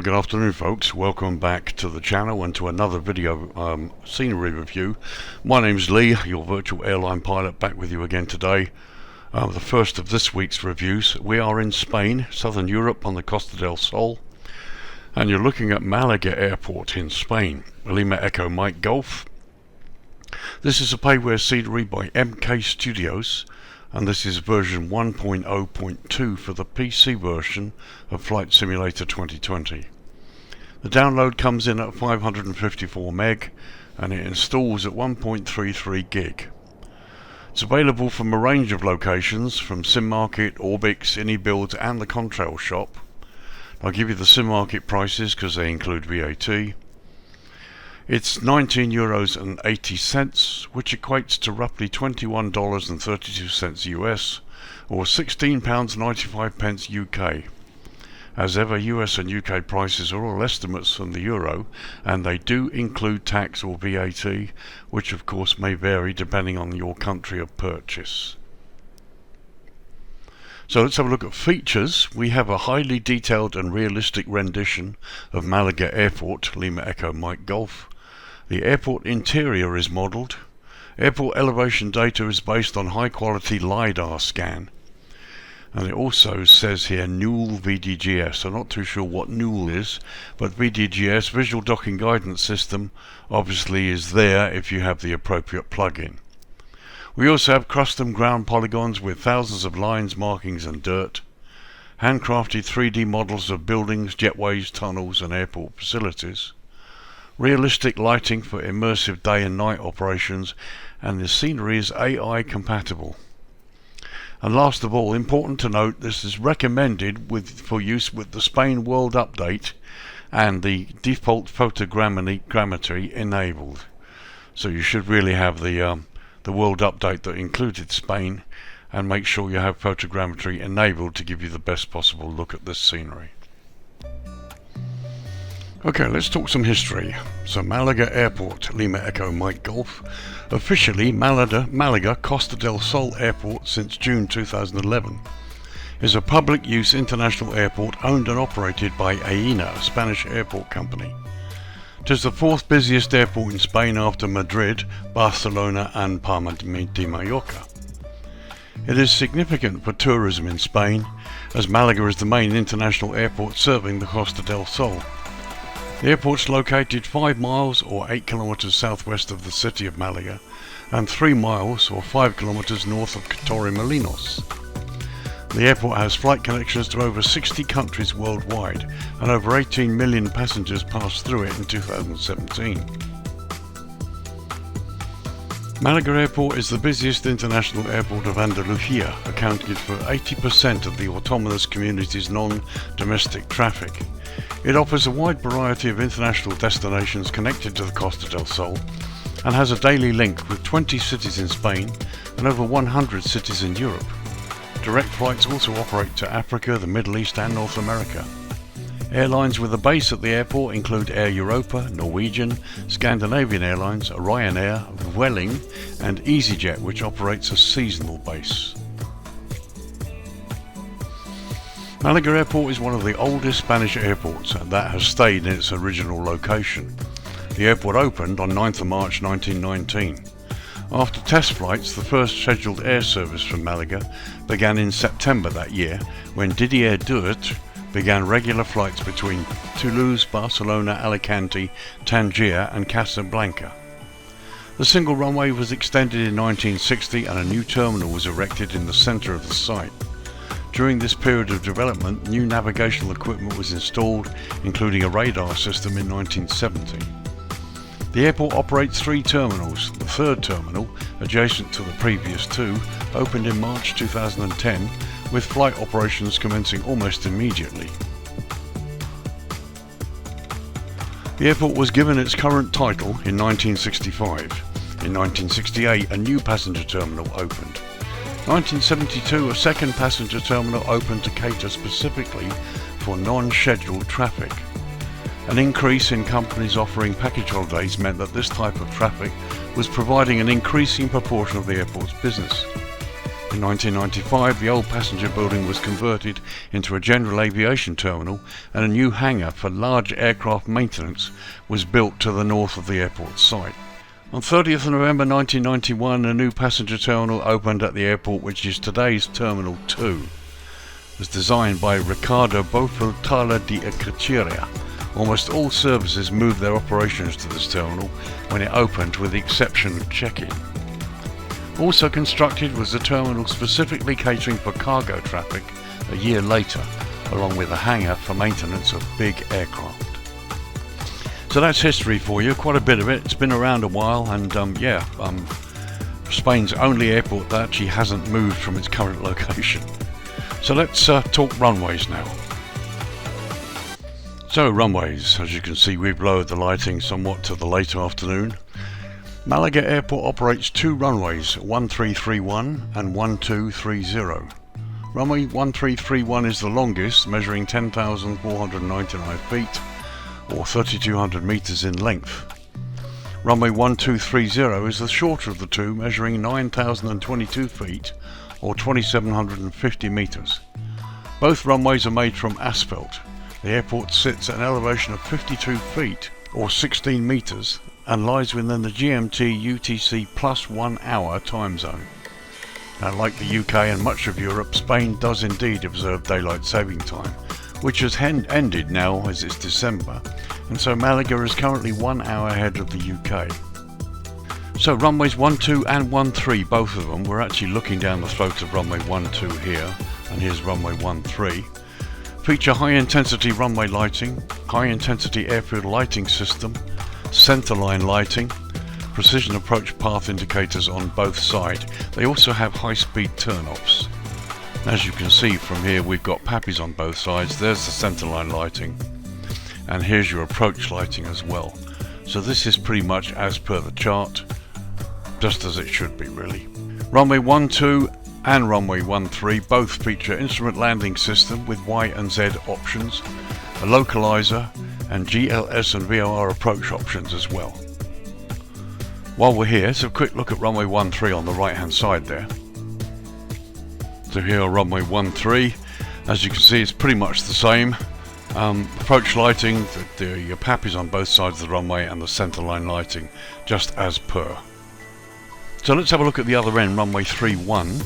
Good afternoon folks, welcome back to the channel and to another video scenery review. My name's Lee, your virtual airline pilot, back with you again today. The first of this week's reviews. We are in Spain, southern Europe, on the Costa del Sol, and you're looking at Malaga Airport in Spain. Lima Echo Mike Golf. This is a payware scenery by MK Studios, and this is version 1.0.2 for the PC version of Flight Simulator 2020. The download comes in at 554 meg and it installs at 1.33 gig. It's available from a range of locations, from SimMarket, Orbix, AnyBuild and the Contrail shop. I'll give you the SimMarket prices because they include VAT. It's €19.80, which equates to roughly $21.32 US, or £16.95 UK. As ever, US and UK prices are all estimates from the euro, and they do include tax or VAT, which of course may vary depending on your country of purchase. So let's have a look at features. We have a highly detailed and realistic rendition of Malaga Airport, Lima Echo Mike Golf. The airport interior is modelled. Airport elevation data is based on high quality LiDAR scan. And it also says here NUL VDGS. I'm not too sure what NUL is, but VDGS, Visual Docking Guidance System, obviously is there if you have the appropriate plug-in. We also have custom ground polygons with thousands of lines, markings and dirt. Handcrafted 3D models of buildings, jetways, tunnels and airport facilities. Realistic lighting for immersive day and night operations, and the scenery is AI compatible. And last of all, important to note, this is recommended for use with the Spain World Update and the default photogrammetry enabled. So you should really have the World Update that included Spain, and make sure you have photogrammetry enabled to give you the best possible look at this scenery. Okay, let's talk some history. So Malaga Airport, Lima Echo Mike Golf, officially Malaga Costa del Sol Airport since June 2011, is a public use international airport owned and operated by AENA, a Spanish airport company. It is the fourth busiest airport in Spain after Madrid, Barcelona and Palma de Mallorca. It is significant for tourism in Spain, as Malaga is the main international airport serving the Costa del Sol. The airport is located 5 miles or 8 kilometers southwest of the city of Malaga and 3 miles or 5 kilometers north of Torremolinos. The airport has flight connections to over 60 countries worldwide, and over 18 million passengers passed through it in 2017. Malaga Airport is the busiest international airport of Andalusia, accounting for 80% of the autonomous community's non-domestic traffic. It offers a wide variety of international destinations connected to the Costa del Sol, and has a daily link with 20 cities in Spain and over 100 cities in Europe. Direct flights also operate to Africa, the Middle East and North America. Airlines with a base at the airport include Air Europa, Norwegian, Scandinavian Airlines, Ryanair, Vueling and EasyJet, which operates a seasonal base. Malaga Airport is one of the oldest Spanish airports that has stayed in its original location. The airport opened on 9th of March 1919. After test flights, the first scheduled air service from Malaga began in September that year, when Didier Duert began regular flights between Toulouse, Barcelona, Alicante, Tangier and Casablanca. The single runway was extended in 1960 and a new terminal was erected in the centre of the site. During this period of development, new navigational equipment was installed, including a radar system in 1970. The airport operates 3 terminals. The third terminal, adjacent to the previous 2, opened in March 2010, with flight operations commencing almost immediately. The airport was given its current title in 1965. In 1968, a new passenger terminal opened. 1972, a second passenger terminal opened to cater specifically for non-scheduled traffic. An increase in companies offering package holidays meant that this type of traffic was providing an increasing proportion of the airport's business. In 1995, the old passenger building was converted into a general aviation terminal, and a new hangar for large aircraft maintenance was built to the north of the airport site. On 30th of November 1991, a new passenger terminal opened at the airport, which is today's Terminal 2. It was designed by Ricardo Bofill de Acaciria. Almost all services moved their operations to this terminal when it opened, with the exception of check-in. Also constructed was a terminal specifically catering for cargo traffic a year later, along with a hangar for maintenance of big aircraft. So that's history for you, quite a bit of it. It's been around a while, and Spain's only airport that actually hasn't moved from its current location. So let's talk runways now. So runways, as you can see, we've lowered the lighting somewhat to the late afternoon. Malaga Airport operates two runways, 1331 and 1230. Runway 1331 is the longest, measuring 10,499 feet or 3,200 meters in length. Runway 1230 is the shorter of the two, measuring 9,022 feet or 2,750 meters. Both runways are made from asphalt. The airport sits at an elevation of 52 feet or 16 meters and lies within the GMT UTC plus 1 hour time zone. Now, like the UK and much of Europe, Spain does indeed observe daylight saving time, which has ended now as it's December, and so Malaga is currently 1 hour ahead of the UK. So runways 12 and 13, both of them, we're actually looking down the throat of runway 12 here, and here's runway 13. Feature high intensity runway lighting, high intensity airfield lighting system, centerline lighting, precision approach path indicators on both sides. They also have high-speed turn-offs. As you can see from here, we've got PAPIs on both sides. There's the centerline lighting, and here's your approach lighting as well. So this is pretty much as per the chart, just as it should be really. Runway 12 and runway 13 both feature instrument landing system with Y and Z options, a localizer, and GLS and VOR approach options as well. While we're here, let's have a quick look at runway 13 on the right hand side there. So here are runway 13. As you can see, it's pretty much the same. Approach lighting, the PAPIs on both sides of the runway, and the centerline lighting just as per. So let's have a look at the other end, runway 31.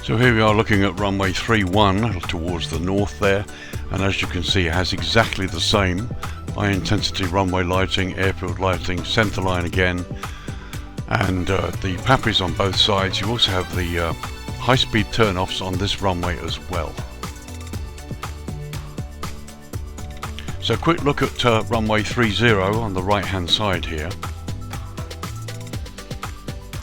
So here we are looking at runway 31 towards the north there, and as you can see, it has exactly the same high intensity runway lighting, airfield lighting, centerline again, and the PAPIs on both sides. You also have the high speed turn-offs on this runway as well. So a quick look at runway 30 on the right hand side here.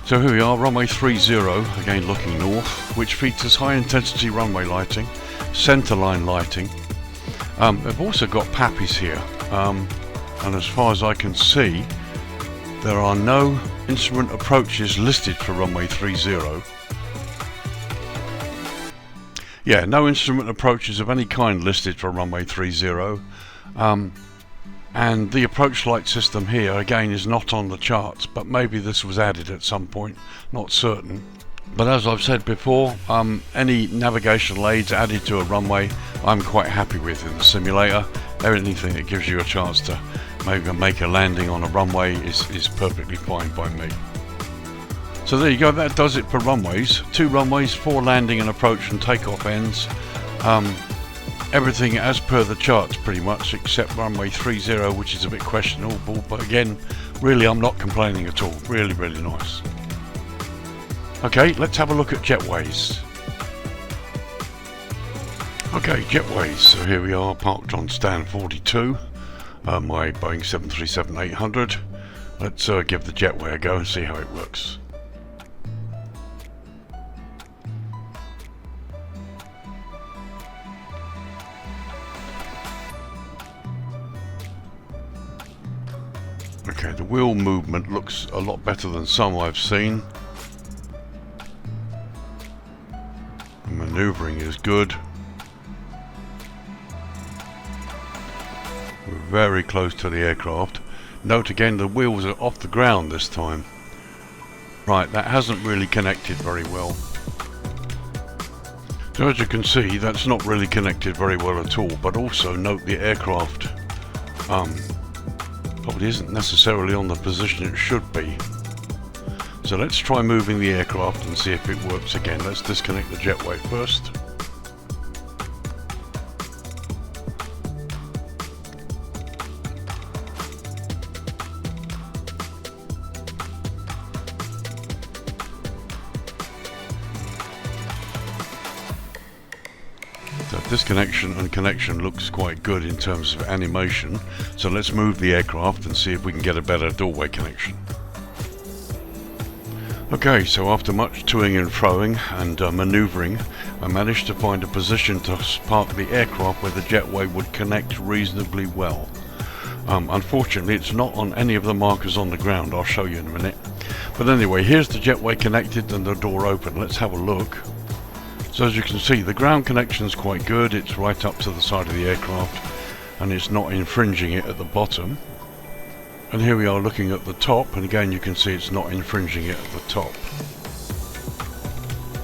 So here we are, runway 30, again looking north, which features high intensity runway lighting, centerline lighting. They've also got PAPIs here, and as far as I can see, there are no instrument approaches listed for runway 30. Yeah, no instrument approaches of any kind listed for runway 30. And the approach light system here again is not on the charts, but maybe this was added at some point, not certain. But as I've said before, any navigational aids added to a runway I'm quite happy with in the simulator. Anything that gives you a chance to maybe make a landing on a runway is perfectly fine by me. So there you go, that does it for runways. 2 runways, 4 landing and approach and takeoff ends. Everything as per the charts pretty much, except runway 30, which is a bit questionable, but again, really I'm not complaining at all. Really, really nice. Okay, let's have a look at jetways. Okay, jetways. So here we are, parked on stand 42, my Boeing 737-800. Let's give the jetway a go and see how it works. Okay, the wheel movement looks a lot better than some I've seen. The manoeuvring is good. We're very close to the aircraft. Note again, the wheels are off the ground this time. Right, that hasn't really connected very well. So as you can see, that's not really connected very well at all, but also note the aircraft probably isn't necessarily on the position it should be. So let's try moving the aircraft and see if it works again. Let's disconnect the jetway first. So disconnection and connection looks quite good in terms of animation. So let's move the aircraft and see if we can get a better doorway connection. Okay, so after much toing and froing and manoeuvring, I managed to find a position to park the aircraft where the jetway would connect reasonably well. Unfortunately, it's not on any of the markers on the ground. I'll show you in a minute. But anyway, here's the jetway connected and the door open. Let's have a look. So as you can see, the ground connection is quite good. It's right up to the side of the aircraft and it's not infringing it at the bottom. And here we are looking at the top, and again you can see it's not infringing it at the top.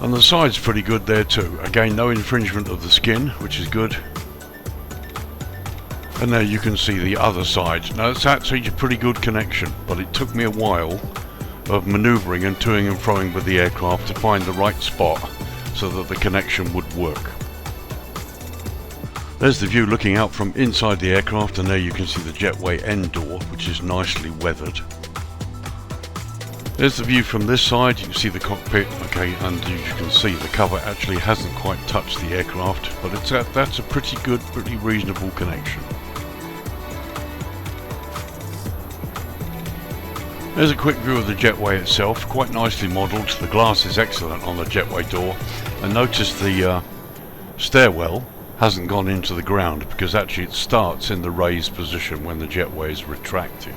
And the side's pretty good there too. Again, no infringement of the skin, which is good. And there you can see the other side. Now it's actually a pretty good connection, but it took me a while of manoeuvring and toing and froing with the aircraft to find the right spot so that the connection would work. There's the view looking out from inside the aircraft, and there you can see the jetway end door, which is nicely weathered. There's the view from this side. You can see the cockpit, okay, and as you can see the cover actually hasn't quite touched the aircraft, but that's a pretty good, pretty reasonable connection. There's a quick view of the jetway itself, quite nicely modelled. The glass is excellent on the jetway door, and notice the stairwell hasn't gone into the ground because actually it starts in the raised position when the jetway is retracted.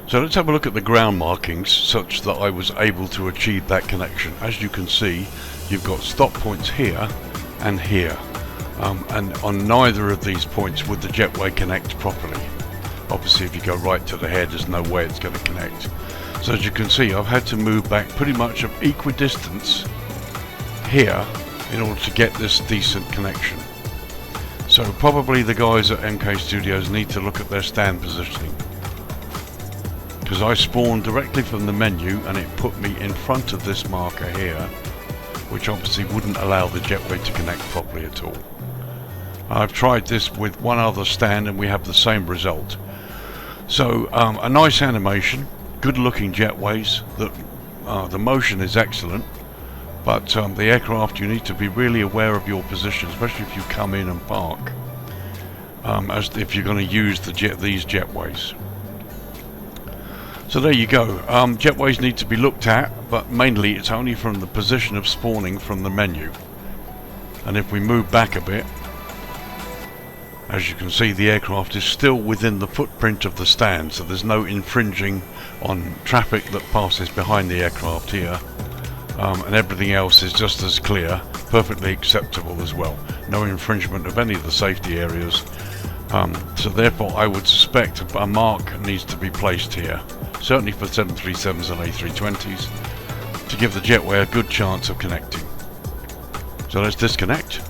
So let's have a look at the ground markings such that I was able to achieve that connection. As you can see, you've got stop points here and here, and on neither of these points would the jetway connect properly. Obviously if you go right to the head, there's no way it's going to connect. So as you can see, I've had to move back pretty much of equidistance here in order to get this decent connection. So probably the guys at MK Studios need to look at their stand positioning, because I spawned directly from the menu and it put me in front of this marker here, which obviously wouldn't allow the jetway to connect properly at all. I've tried this with one other stand and we have the same result. So a nice animation, good looking jetways, the motion is excellent. But the aircraft, you need to be really aware of your position, especially if you come in and park, as if you're going to use these jetways. So there you go. Jetways need to be looked at, but mainly it's only from the position of spawning from the menu. And if we move back a bit, as you can see, the aircraft is still within the footprint of the stand, so there's no infringing on traffic that passes behind the aircraft here. And everything else is just as clear, perfectly acceptable as well. No infringement of any of the safety areas. So therefore I would suspect a mark needs to be placed here, certainly for 737s and A320s, to give the jetway a good chance of connecting. So let's disconnect.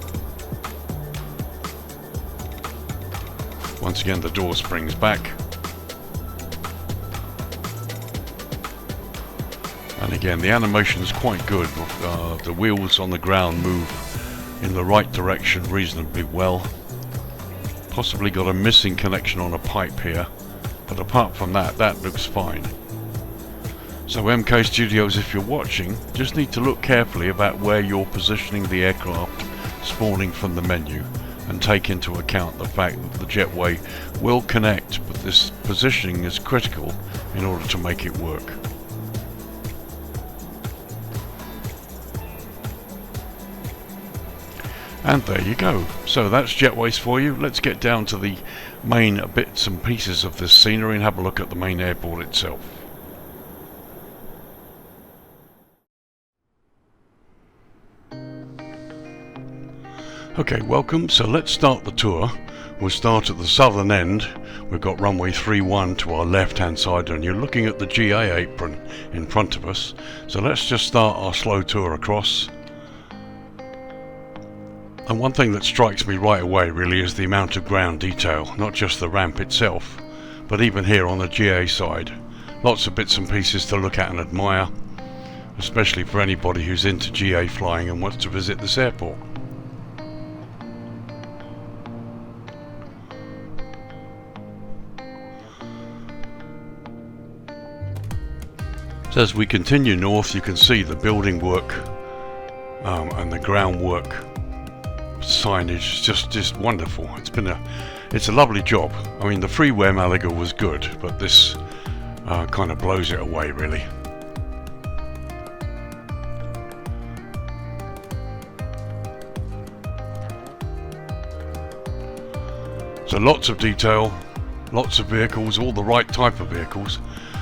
Once again the door springs back. And again, the animation is quite good. The wheels on the ground move in the right direction reasonably well. Possibly got a missing connection on a pipe here, but apart from that, that looks fine. So MK Studios, if you're watching, just need to look carefully about where you're positioning the aircraft spawning from the menu, and take into account the fact that the jetway will connect, but this positioning is critical in order to make it work. And there you go. So that's jetways for you. Let's get down to the main bits and pieces of this scenery and have a look at the main airport itself. Okay, welcome. So let's start the tour. We'll start at the southern end. We've got runway 31 to our left hand side, and you're looking at the GA apron in front of us. So let's just start our slow tour across. And one thing that strikes me right away really is the amount of ground detail, not just the ramp itself, but even here on the GA side. Lots of bits and pieces to look at and admire, especially for anybody who's into GA flying and wants to visit this airport. So as we continue north, you can see the building work and the groundwork signage is just wonderful. It's a lovely job. I mean, the freeware Malaga was good, but this kind of blows it away really. So lots of detail, lots of vehicles, all the right type of vehicles.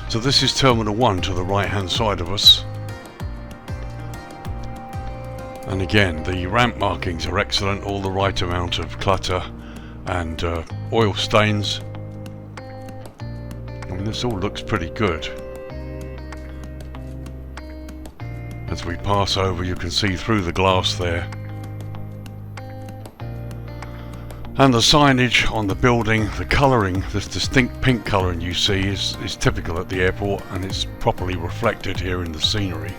So this is Terminal 1 to the right hand side of us. And again, the ramp markings are excellent, all the right amount of clutter and oil stains. I mean, this all looks pretty good. As we pass over, you can see through the glass there. And the signage on the building, the colouring, this distinct pink colouring you see is typical at the airport, and it's properly reflected here in the scenery.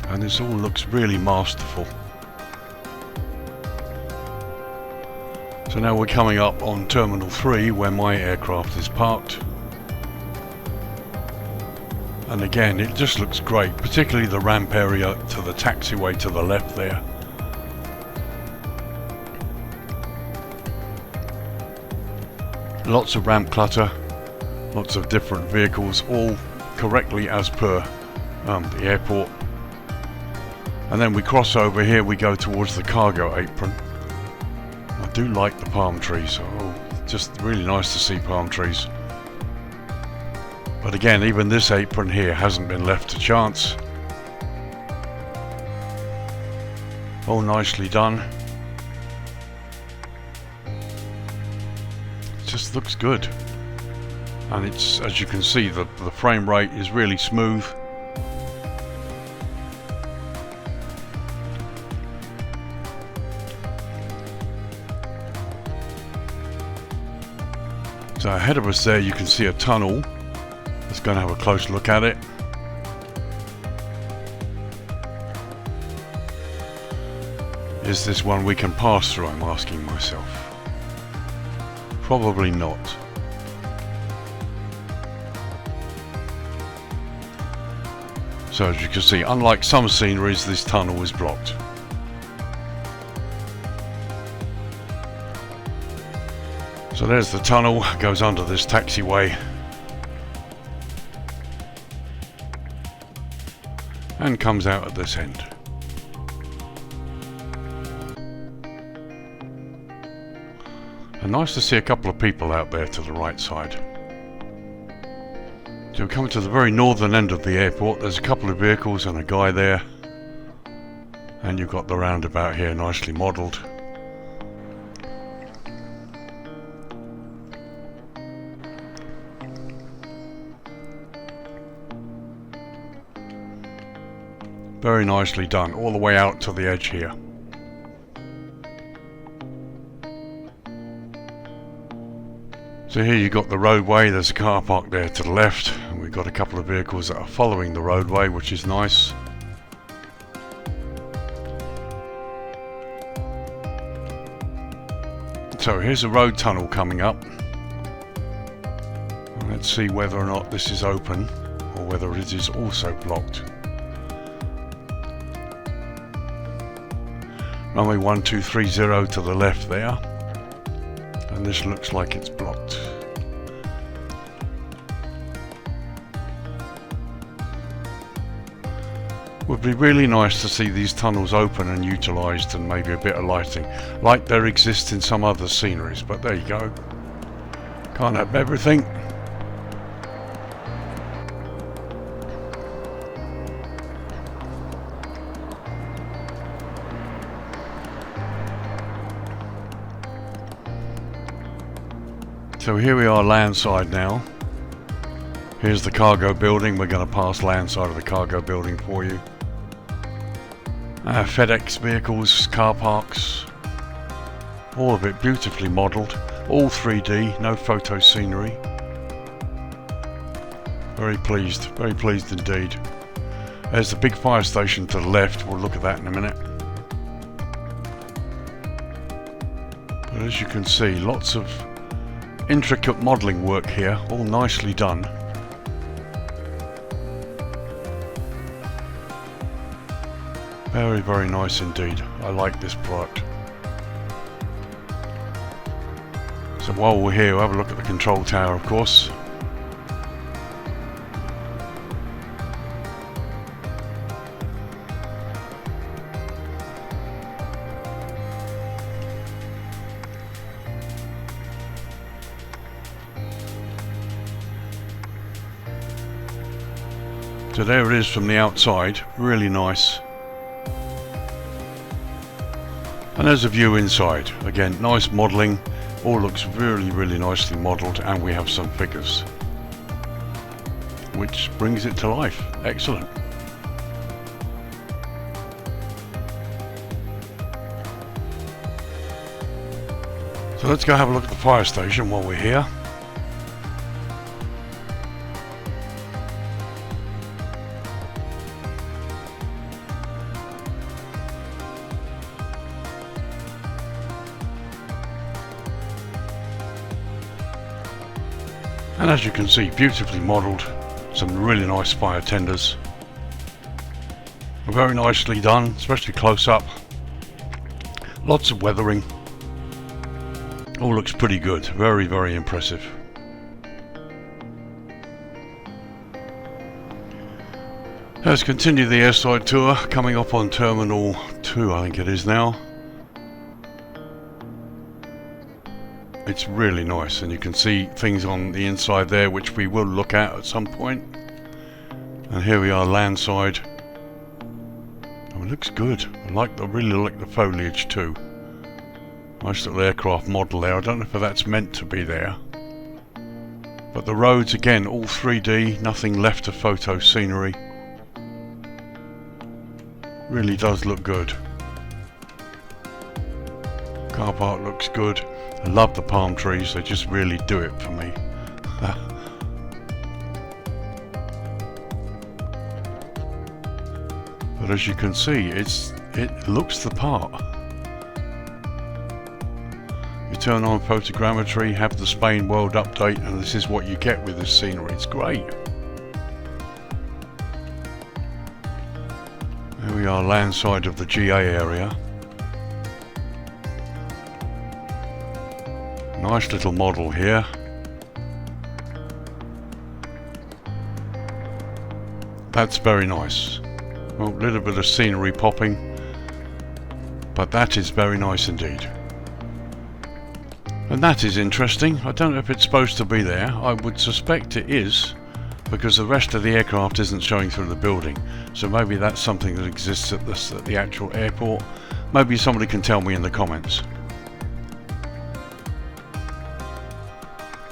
And this all looks really masterful. So now we're coming up on Terminal 3 where my aircraft is parked. And again, it just looks great, particularly the ramp area to the taxiway to the left there. Lots of ramp clutter, lots of different vehicles, all correctly as per the airport. And then we cross over here, we go towards the cargo apron. I do like the palm trees, just really nice to see palm trees. But again, even this apron here hasn't been left to chance. All nicely done. Just looks good, and it's, as you can see, the frame rate is really smooth. So ahead of us there you can see a tunnel. Let's go and have a close look at it. Is this one we can pass through, I'm asking myself. Probably not. So as you can see, unlike some sceneries, this tunnel is blocked. So there's the tunnel, goes under this taxiway and comes out at this end. And nice to see a couple of people out there to the right side. So we're coming to the very northern end of the airport. There's a couple of vehicles and a guy there. And you've got the roundabout here nicely modelled. Very nicely done, all the way out to the edge here. So here you've got the roadway, there's a car park there to the left, and we've got a couple of vehicles that are following the roadway, which is nice. So here's a road tunnel coming up. Let's see whether or not this is open, or whether it is also blocked. Runway 1230 to the left there, and this looks like it's blocked. Would be really nice to see these tunnels open and utilised, and maybe a bit of lighting, like there exists in some other sceneries, but there you go. Can't have everything. So here we are landside now. Here's the cargo building. We're going to pass landside of the cargo building for you. FedEx vehicles, car parks, all of it beautifully modelled, all 3D, no photo scenery. Very pleased indeed. There's the big fire station to the left, we'll look at that in a minute. But as you can see, lots of intricate modelling work here, all nicely done. Very, very nice indeed. I like this product. So while we're here, we'll have a look at the control tower, of course. So there it is from the outside, really nice. And there's a view inside. Again, nice modelling, all looks really, really nicely modelled, and we have some figures, which brings it to life. Excellent. So let's go have a look at the fire station while we're here. And as you can see, beautifully modelled, some really nice fire tenders. Very nicely done, especially close up. Lots of weathering. All looks pretty good, very, very impressive. Let's continue the airside tour, coming up on Terminal 2, I think it is now. It's really nice, and you can see things on the inside there which we will look at some point. And here we are landside. Oh, it looks good. I really like the foliage too. Nice little aircraft model there. I don't know if that's meant to be there. But the roads again, all 3D, nothing left of photo scenery. Really does look good. Car park looks good. I love the palm trees, they just really do it for me. But as you can see, it looks the part. You turn on photogrammetry, have the Spain world update, and this is what you get with this scenery. It's great. Here we are landside of the GA area. Nice little model here. That's very nice. Well, a little bit of scenery popping, but that is very nice indeed. And that is interesting. I don't know if it's supposed to be there. I would suspect it is, because the rest of the aircraft isn't showing through the building. So maybe that's something that exists at the actual airport. Maybe somebody can tell me in the comments.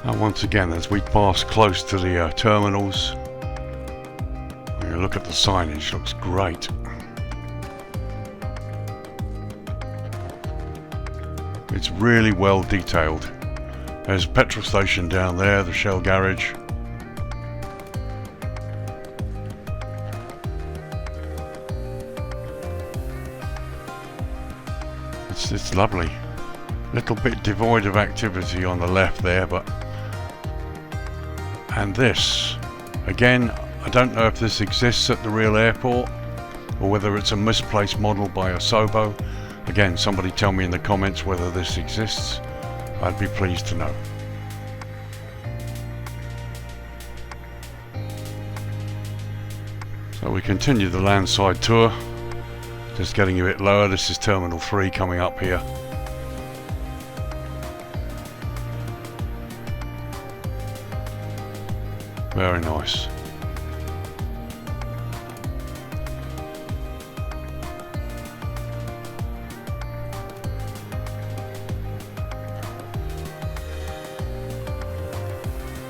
And once again, as we pass close to the terminals, when you look at the signage, looks great. It's really well detailed. There's a petrol station down there, the Shell garage. It's lovely. Little bit devoid of activity on the left there, but... And this, again, I don't know if this exists at the real airport or whether it's a misplaced model by Asobo. Again, somebody tell me in the comments whether this exists. I'd be pleased to know. So we continue the landside tour. Just getting a bit lower. This is Terminal 3 coming up here. Very nice.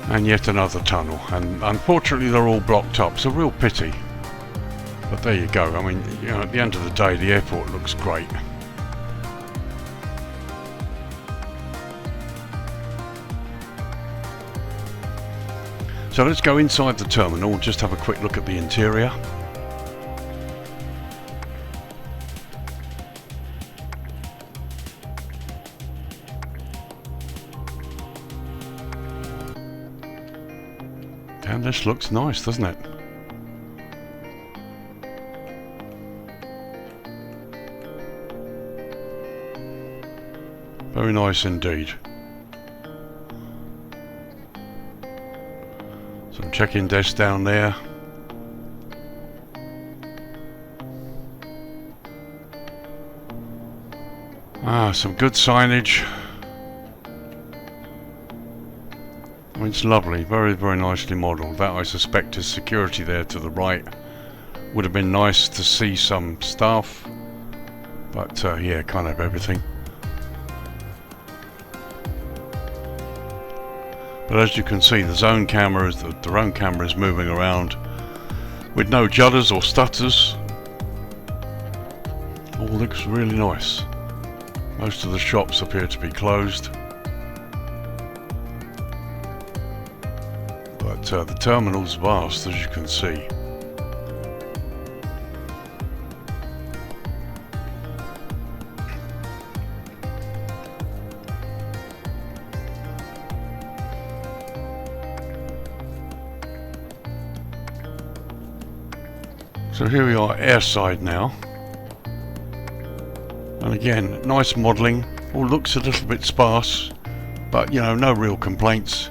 And yet another tunnel, and unfortunately they're all blocked up. It's a real pity. But there you go. I mean, you know, at the end of the day, the airport looks great. So let's go inside the terminal and just have a quick look at the interior. And this looks nice, doesn't it? Very nice indeed. Some check-in desk down there. Some good signage. I mean, it's lovely, very, very nicely modelled. That, I suspect, is security there to the right. Would have been nice to see some staff, but yeah, can't have everything. But as you can see, the drone camera is moving around with no judders or stutters. All looks really nice. Most of the shops appear to be closed, but the terminal's vast, as you can see. So here we are airside now, and again, nice modelling. All looks a little bit sparse, but you know, no real complaints.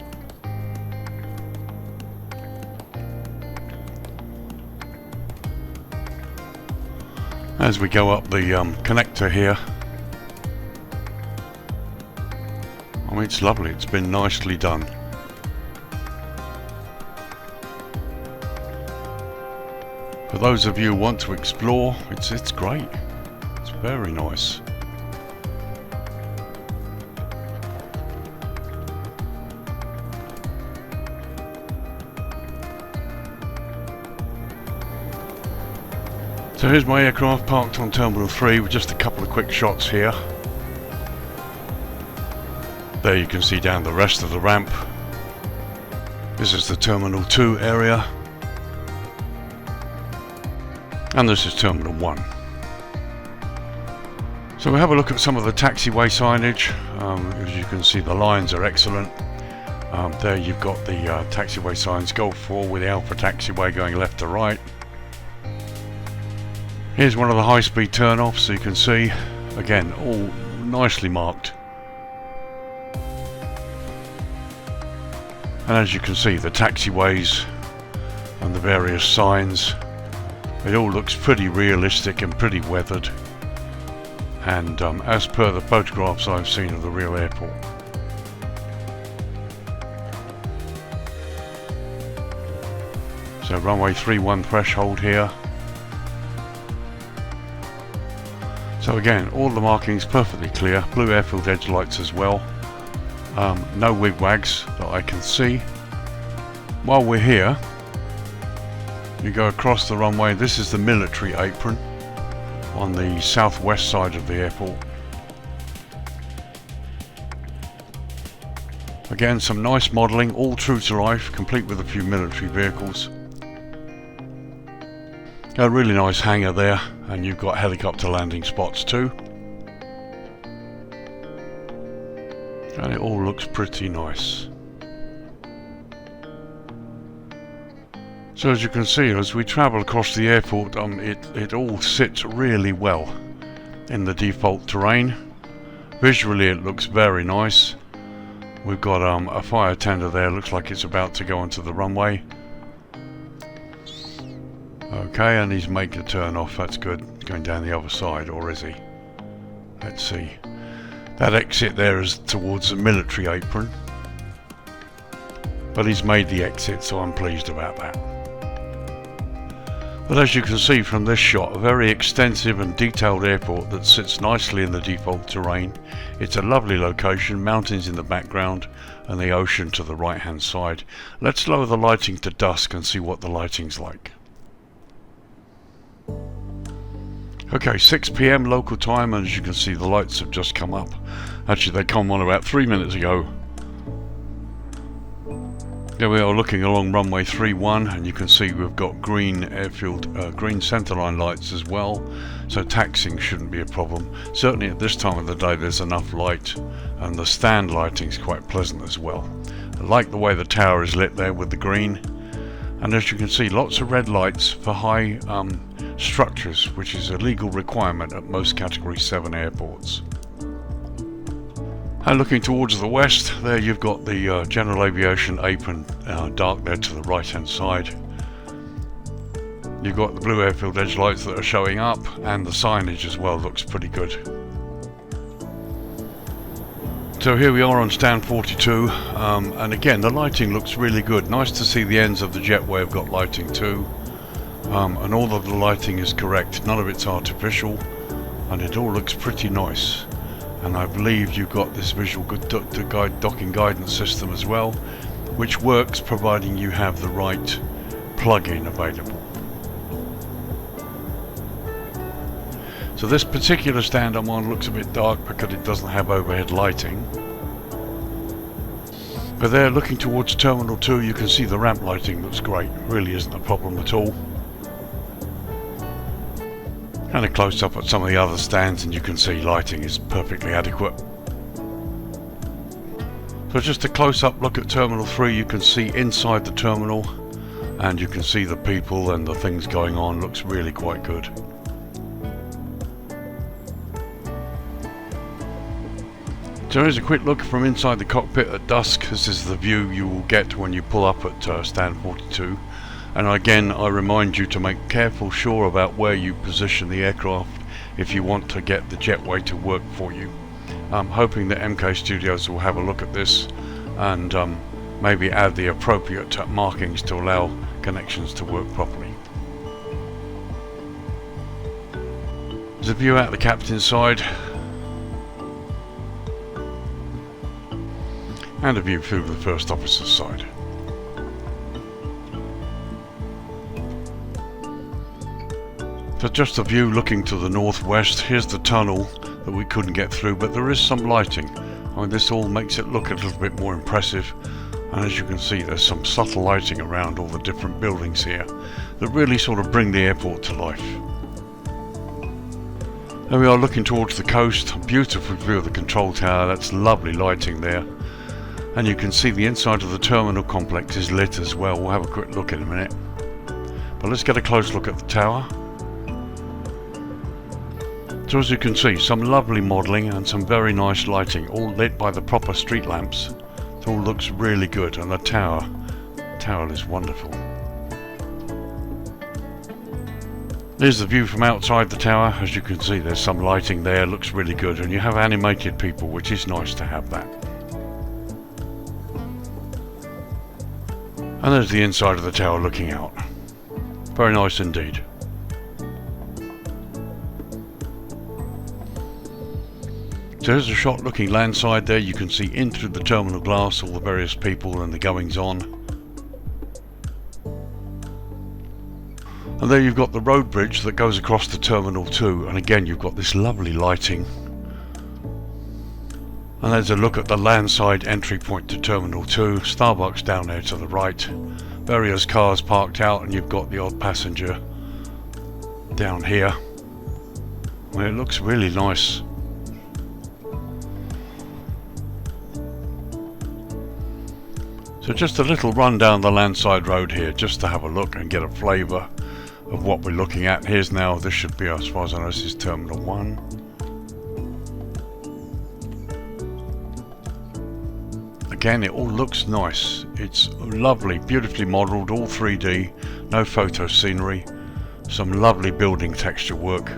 As we go up the connector here, I mean, it's lovely. It's been nicely done. For those of you who want to explore, it's great. It's very nice. So here's my aircraft parked on Terminal 3 with just a couple of quick shots here. There you can see down the rest of the ramp. This is the Terminal 2 area. And this is Terminal 1. So we'll have a look at some of the taxiway signage. As you can see, the lines are excellent. There you've got the taxiway signs, Golf 4 with the Alpha taxiway going left to right. Here's one of the high-speed turn-offs, so you can see, again, all nicely marked. And as you can see, the taxiways and the various signs, it all looks pretty realistic and pretty weathered, and as per the photographs I've seen of the real airport. So runway 31 threshold here. So again, all the markings perfectly clear, blue airfield edge lights as well. No wigwags that I can see. While we're here, you go across the runway. This is the military apron on the southwest side of the airport. Again, some nice modelling, all true to life, complete with a few military vehicles. A really nice hangar there, and you've got helicopter landing spots too. And it all looks pretty nice. So as you can see, as we travel across the airport, it all sits really well in the default terrain. Visually it looks very nice. We've got a fire tender there, looks like it's about to go onto the runway. Okay, and he's making a turn off, that's good. Going down the other side, or is he? Let's see. That exit there is towards the military apron. But he's made the exit, so I'm pleased about that. But as you can see from this shot, a very extensive and detailed airport that sits nicely in the default terrain. It's a lovely location, mountains in the background and the ocean to the right hand side. Let's lower the lighting to dusk and see what the lighting's like. Okay, 6 PM local time, and as you can see the lights have just come up. Actually, they come on about 3 minutes ago. Here we are looking along runway 31, and you can see we've got green airfield, green centerline lights as well, so taxiing shouldn't be a problem. Certainly at this time of the day there's enough light, and the stand lighting is quite pleasant as well. I like the way the tower is lit there with the green, and as you can see lots of red lights for high structures, which is a legal requirement at most category 7 airports. And looking towards the west, there you've got the general aviation apron dark there to the right hand side. You've got the blue airfield edge lights that are showing up, and the signage as well looks pretty good. So here we are on stand 42, and again the lighting looks really good. Nice to see the ends of the jetway have got lighting too, and all of the lighting is correct, none of it's artificial, and it all looks pretty nice. And I believe you've got this visual docking guidance system as well, which works providing you have the right plug-in available. So this particular stand I'm on looks a bit dark because it doesn't have overhead lighting. But there, looking towards Terminal 2, you can see the ramp lighting looks great, really isn't a problem at all. And a close up at some of the other stands, and you can see lighting is perfectly adequate. So just a close up look at Terminal 3, you can see inside the terminal, and you can see the people and the things going on. Looks really quite good. So here's a quick look from inside the cockpit at dusk. This is the view you will get when you pull up at stand 42. And again, I remind you to make careful sure about where you position the aircraft if you want to get the jetway to work for you. I'm hoping that MK Studios will have a look at this and maybe add the appropriate markings to allow connections to work properly. There's a view out the captain's side and a view through the first officer's side. So just a view looking to the northwest. Here's the tunnel that we couldn't get through, but there is some lighting. I mean, this all makes it look a little bit more impressive, and as you can see there's some subtle lighting around all the different buildings here that really sort of bring the airport to life. There we are looking towards the coast. A beautiful view of the control tower. That's lovely lighting there, and you can see the inside of the terminal complex is lit as well. We'll have a quick look in a minute, but let's get a close look at the tower. So as you can see, some lovely modelling and some very nice lighting, all lit by the proper street lamps. It all looks really good, and the tower is wonderful. Here's the view from outside the tower. As you can see, there's some lighting there, looks really good, and you have animated people, which is nice to have that. And there's the inside of the tower looking out. Very nice indeed. So here's a shot looking landside there. You can see in through the terminal glass all the various people and the goings on. And there you've got the road bridge that goes across the Terminal 2, and again you've got this lovely lighting. And there's a look at the landside entry point to Terminal 2. Starbucks down there to the right. Various cars parked out, and you've got the odd passenger down here. Well, it looks really nice. So just a little run down the landside road here just to have a look and get a flavour of what we're looking at. Here's now, this should be, as far as I know, this is Terminal 1. Again, it all looks nice. It's lovely, beautifully modelled, all 3D, no photo scenery, some lovely building texture work.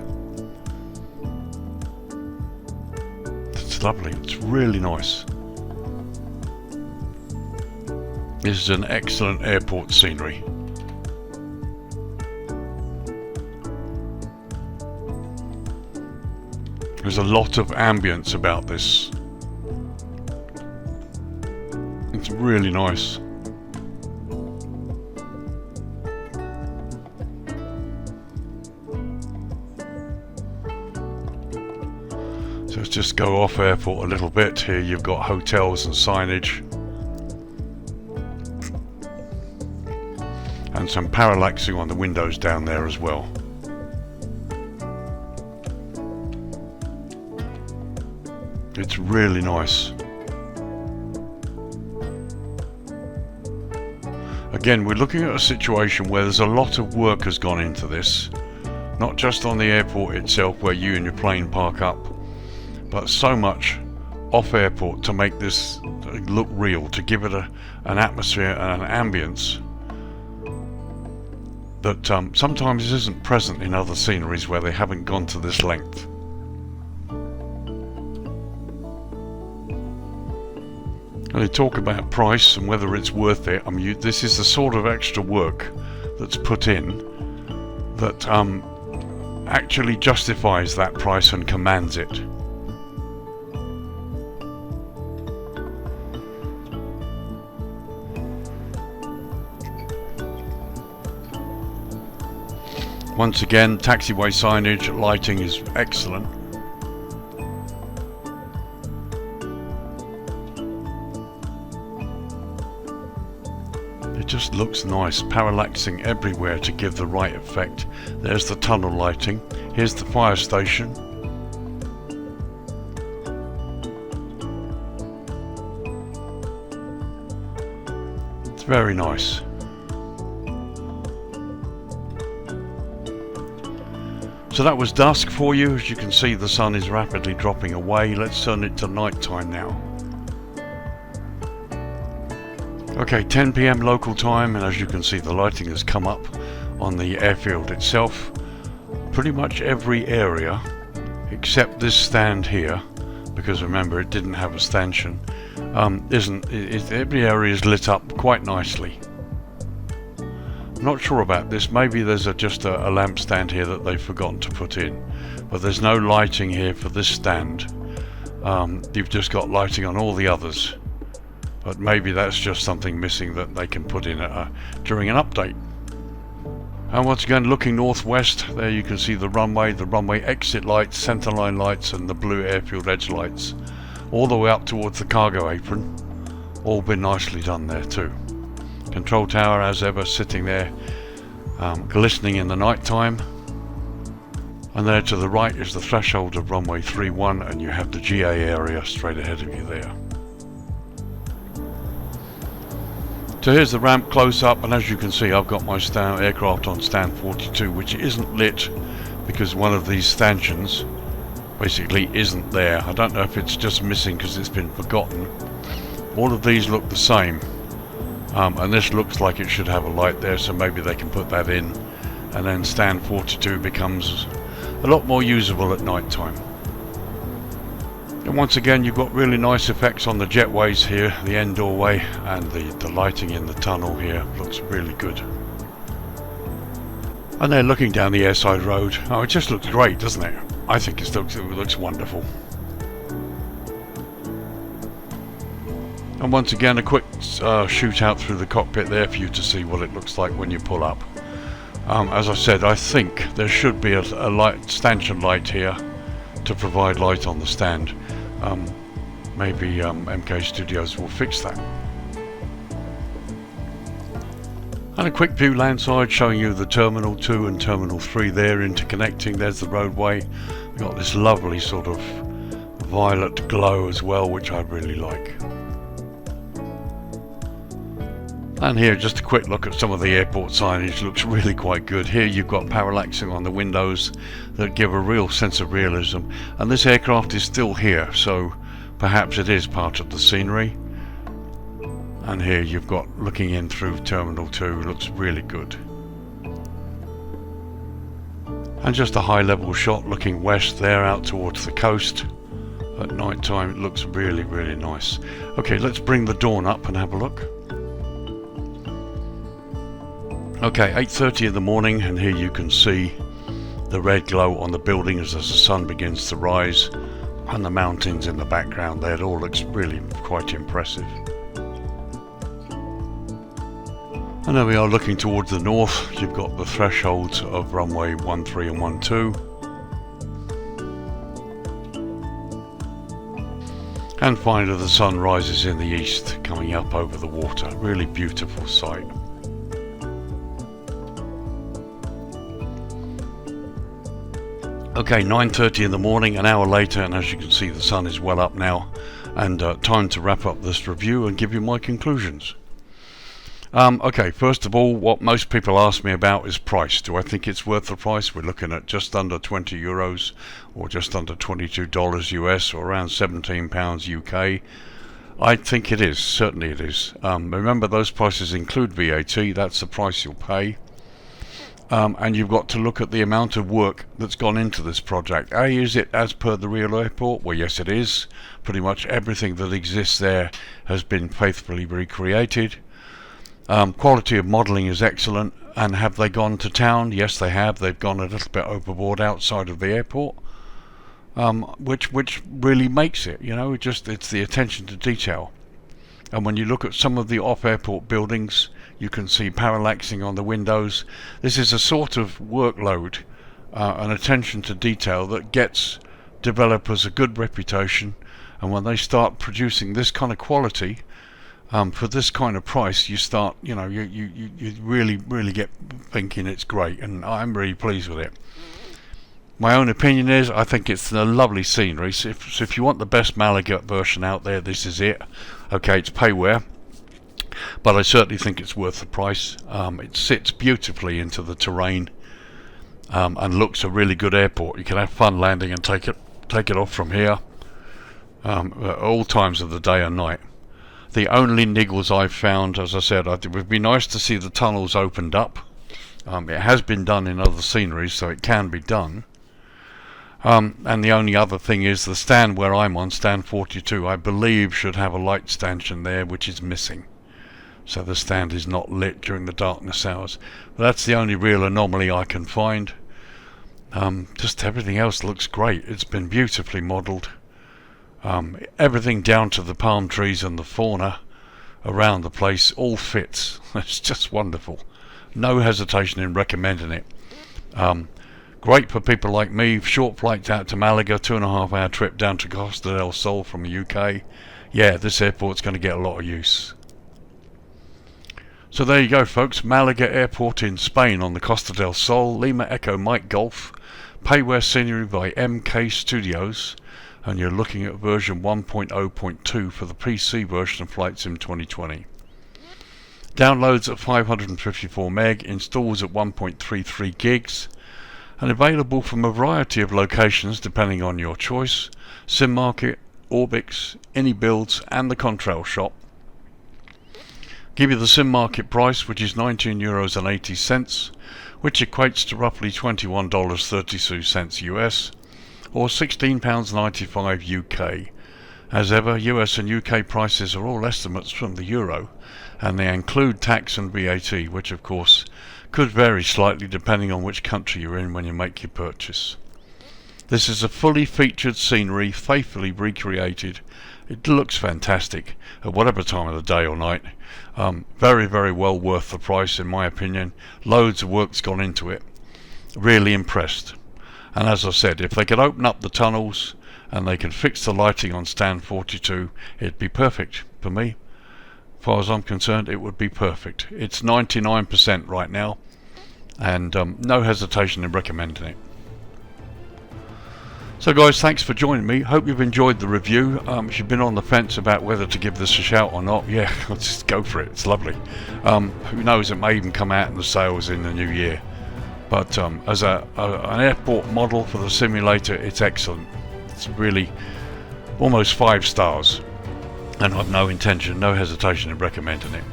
It's lovely, it's really nice. This is an excellent airport scenery. There's a lot of ambience about this. It's really nice. So let's just go off airport a little bit. Here you've got hotels and signage. And some parallaxing on the windows down there as well. It's really nice. Again, we're looking at a situation where there's a lot of work has gone into this. Not just on the airport itself where you and your plane park up, but so much off airport to make this look real, to give it an atmosphere and an ambience that sometimes isn't present in other sceneries where they haven't gone to this length. And they talk about price and whether it's worth it. I mean, this is the sort of extra work that's put in that actually justifies that price and commands it. Once again, taxiway signage, lighting is excellent. It just looks nice, parallaxing everywhere to give the right effect. There's the tunnel lighting. Here's the fire station. It's very nice. So that was dusk for you. As you can see, the sun is rapidly dropping away. Let's turn it to night time now. Okay, 10 PM local time, and as you can see, the lighting has come up on the airfield itself. Pretty much every area except this stand here, because remember it didn't have a stanchion, every area is lit up quite nicely. I'm not sure about this. Maybe there's just a lamp stand here that they've forgotten to put in, but there's no lighting here for this stand. You've just got lighting on all the others, but maybe that's just something missing that they can put in during an update. And once again, looking northwest, there you can see the runway exit lights, centerline lights, and the blue airfield edge lights, all the way up towards the cargo apron. All been nicely done there too. Control tower, as ever, sitting there, glistening in the night time. And there to the right is the threshold of runway 31, and you have the GA area straight ahead of you there. So here's the ramp close up, and as you can see, I've got my aircraft on stand 42, which isn't lit because one of these stanchions basically isn't there. I don't know if it's just missing because it's been forgotten. All of these look the same, and this looks like it should have a light there, so maybe they can put that in, and then stand 42 becomes a lot more usable at night time. And once again, you've got really nice effects on the jetways here, the end doorway, and the lighting in the tunnel here looks really good. And then looking down the airside road, oh, it just looks great, doesn't it? I think it looks wonderful. And once again, a quick shoot out through the cockpit there for you to see what it looks like when you pull up. As I said, I think there should be a stanchion light here to provide light on the stand. Maybe MK Studios will fix that. And a quick view landside showing you the Terminal 2 and Terminal 3 there interconnecting. There's the roadway. We've got this lovely sort of violet glow as well, which I really like. And here, just a quick look at some of the airport signage. Looks really quite good. Here you've got parallaxing on the windows that give a real sense of realism. And this aircraft is still here, so perhaps it is part of the scenery. And here you've got looking in through Terminal 2. Looks really good. And just a high level shot looking west there out towards the coast. At night time it looks really, really nice. Okay, let's bring the dawn up and have a look. Okay, 8:30 in the morning, and here you can see the red glow on the buildings as the sun begins to rise, and the mountains in the background there. It all looks really quite impressive. And there we are looking towards the north. You've got the thresholds of runway 13 and 12. And finally the sun rises in the east, coming up over the water. Really beautiful sight. Okay, 9:30 in the morning, an hour later, and as you can see the sun is well up now, and time to wrap up this review and give you my conclusions. Okay, first of all, what most people ask me about is price. Do I think it's worth the price? We're looking at just under 20 euros or just under $22 US or around 17 pounds UK. I think it is, certainly it is. Remember, those prices include VAT. That's the price you'll pay. And you've got to look at the amount of work that's gone into this project. Is it as per the real airport? Well, yes it is. Pretty much everything that exists there has been faithfully recreated. Quality of modelling is excellent. And have they gone to town? Yes they have. They've gone a little bit overboard outside of the airport, which really makes it, you know, it's the attention to detail. And when you look at some of the off-airport buildings, you can see parallaxing on the windows. This is a sort of workload, an attention to detail that gets developers a good reputation, and when they start producing this kind of quality for this kind of price, you start, you know, you really get thinking it's great, and I'm really pleased with it. My own opinion is I think it's a lovely scenery. So if you want the best Malaga version out there, this is it. Okay, it's payware, but I certainly think it's worth the price. It sits beautifully into the terrain, and looks a really good airport. You can have fun landing and take it off from here at all times of the day and night. The only niggles I've found, as I said, it would be nice to see the tunnels opened up. It has been done in other sceneries, so it can be done. And the only other thing is the stand where I'm on, stand 42, I believe should have a light stanchion there, which is missing. So the stand is not lit during the darkness hours. But that's the only real anomaly I can find. Just everything else looks great. It's been beautifully modelled. Everything down to the palm trees and the fauna around the place all fits. It's just wonderful. No hesitation in recommending it. Great for people like me. Short flights out to Malaga, 2.5 hour trip down to Costa del Sol from the UK. Yeah, this airport's going to get a lot of use. So there you go folks, Malaga Airport in Spain on the Costa del Sol, Lima Echo Mike Golf, payware scenery by MK Studios, and you're looking at version 1.0.2 for the PC version of Flight Sim 2020. Downloads at 554 meg, installs at 1.33 gigs, and available from a variety of locations depending on your choice: Sim Market, Orbix, AnyBuilds and the Contrail shop. Give you the Sim Market price, which is €19.80, which equates to roughly $21.32 US, or £16.95 UK. As ever, US and UK prices are all estimates from the euro, and they include tax and VAT, which of course could vary slightly depending on which country you're in when you make your purchase. This is a fully featured scenery, faithfully recreated. It looks fantastic at whatever time of the day or night. Very well worth the price in my opinion. Loads of work's gone into it. Really impressed. And as I said, if they could open up the tunnels and they could fix the lighting on stand 42, it'd be perfect for me. As far as I'm concerned, it would be perfect. It's 99% right now, and no hesitation in recommending it. So guys, thanks for joining me. Hope you've enjoyed the review. If you've been on the fence about whether to give this a shout or not, yeah, just go for it. It's lovely. Who knows, it may even come out in the sales in the new year. But as an airport model for the simulator, it's excellent. It's really almost 5 stars. And I've no hesitation in recommending it.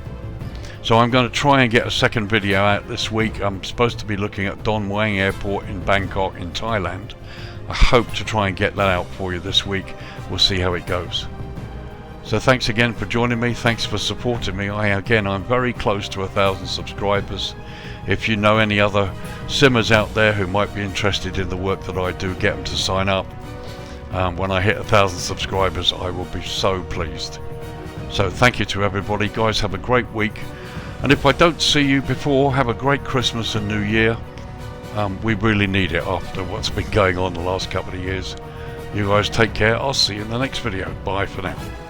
So I'm going to try and get a second video out this week. I'm supposed to be looking at Don Mueang Airport in Bangkok in Thailand. I hope to try and get that out for you this week. We'll see how it goes. So thanks again for joining me. Thanks for supporting me. I'm very close to 1,000 subscribers. If you know any other simmers out there who might be interested in the work that I do, get them to sign up. When I hit 1,000 subscribers, I will be so pleased. So thank you to everybody. Guys, have a great week. And if I don't see you before, have a great Christmas and New Year. We really need it after what's been going on the last couple of years. You guys take care. I'll see you in the next video. Bye for now.